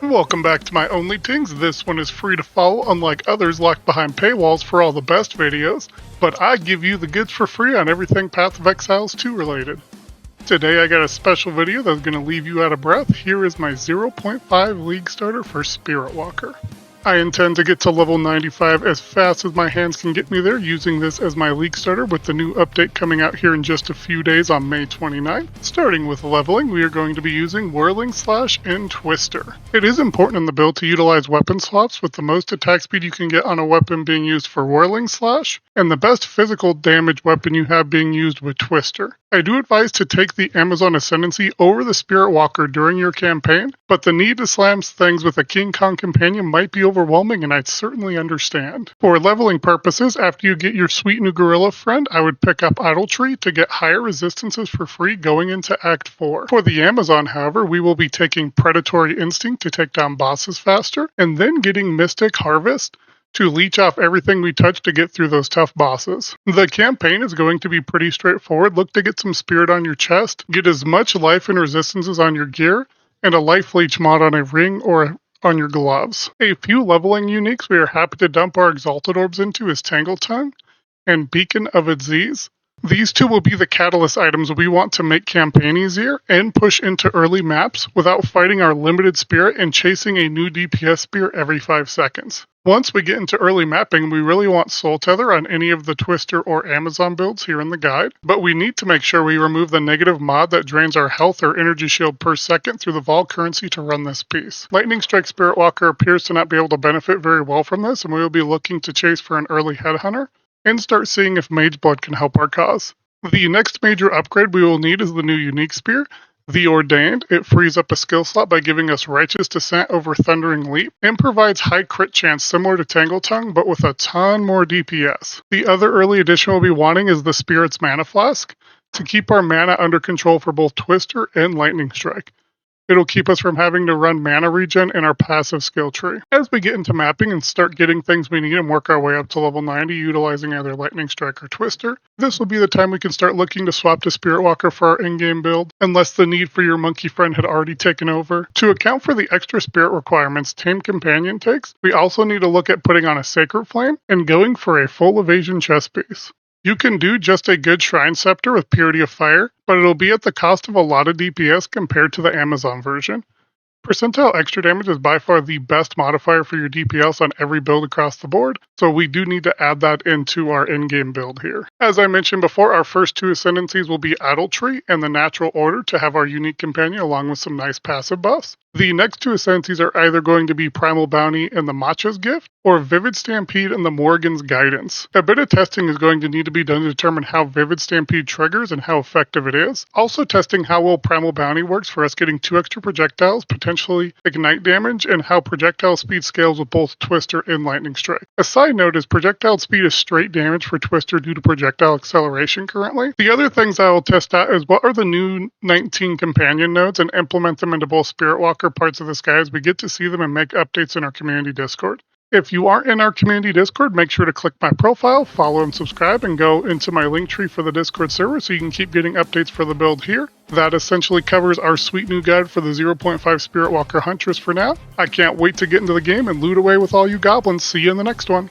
Welcome back to my Only Tings. This one is free to follow, unlike others locked behind paywalls for all the best videos, but I give you the goods for free on everything Path of Exiles 2 related. Today I got a special video that's going to leave you out of breath. Here is my 0.5 League starter for Spirit Walker. I intend to get to level 95 as fast as my hands can get me there, using this as my League starter with the new update coming out here in just a few days on May 29th. Starting with leveling, we are going to be using Whirling Slash and Twister. It is important in the build to utilize weapon swaps, with the most attack speed you can get on a weapon being used for Whirling Slash, and the best physical damage weapon you have being used with Twister. I do advise to take the Amazon Ascendancy over the Spirit Walker during your campaign, but the need to slam things with a King Kong companion might be overwhelming, and I'd certainly understand. For leveling purposes, after you get your sweet new gorilla friend, I would pick up Idle Tree to get higher resistances for free going into Act 4. For the Amazon, however, we will be taking Predatory Instinct to take down bosses faster, and then getting Mystic Harvest to leech off everything we touch to get through those tough bosses. The campaign is going to be pretty straightforward. Look to get some spirit on your chest, get as much life and resistances on your gear, and a life leech mod on a ring or on your gloves. A few leveling uniques we are happy to dump our Exalted Orbs into is Tangle Tongue and Beacon of Aziz. These two will be the catalyst items we want to make campaign easier and push into early maps without fighting our limited spirit and chasing a new DPS spear every 5 seconds. Once we get into early mapping, we really want Soul Tether on any of the Twister or Amazon builds here in the guide, but we need to make sure we remove the negative mod that drains our health or energy shield per second through the Vol currency to run this piece. Lightning Strike Spirit Walker appears to not be able to benefit very well from this, and we will be looking to chase for an early Headhunter and start seeing if Mage Blood can help our cause. The next major upgrade we will need is the new Unique Spear, the Ordained. It frees up a skill slot by giving us Righteous Descent over Thundering Leap, and provides high crit chance similar to Tangle Tongue, but with a ton more DPS. The other early addition we'll be wanting is the Spirit's Mana Flask, to keep our mana under control for both Twister and Lightning Strike. It'll keep us from having to run mana regen in our passive skill tree. As we get into mapping and start getting things we need and work our way up to level 90 utilizing either Lightning Strike or Twister, this will be the time we can start looking to swap to Spirit Walker for our in-game build, unless the need for your monkey friend had already taken over. To account for the extra spirit requirements Tame Companion takes, we also need to look at putting on a Sacred Flame and going for a full evasion chest piece. You can do just a good Shrine Scepter with Purity of Fire, but it'll be at the cost of a lot of DPS compared to the Amazon version. Percentile extra damage is by far the best modifier for your DPS on every build across the board, so we do need to add that into our in-game build here. As I mentioned before, our first two ascendancies will be Idle Tree and the Natural Order to have our unique companion along with some nice passive buffs. The next two ascendancies are either going to be Primal Bounty and the Macha's Gift, or Vivid Stampede and the Morrigan's Guidance. A bit of testing is going to need to be done to determine how Vivid Stampede triggers and how effective it is. Also testing how well Primal Bounty works for us getting 2 extra projectiles, potentially ignite damage, and how projectile speed scales with both Twister and Lightning Strike. A side note is projectile speed is straight damage for Twister due to projectile acceleration currently. The other things I will test out is what are the new 19 companion nodes and implement them into both Spirit Walker parts of this guide as we get to see them and make updates in our community Discord. If you aren't in our community Discord, make sure to click my profile, follow and subscribe, and go into my link tree for the Discord server so you can keep getting updates for the build here. That essentially covers our sweet new guide for the 0.5 Spirit Walker Huntress for now. I can't wait to get into the game and loot away with all you goblins. See you in the next one.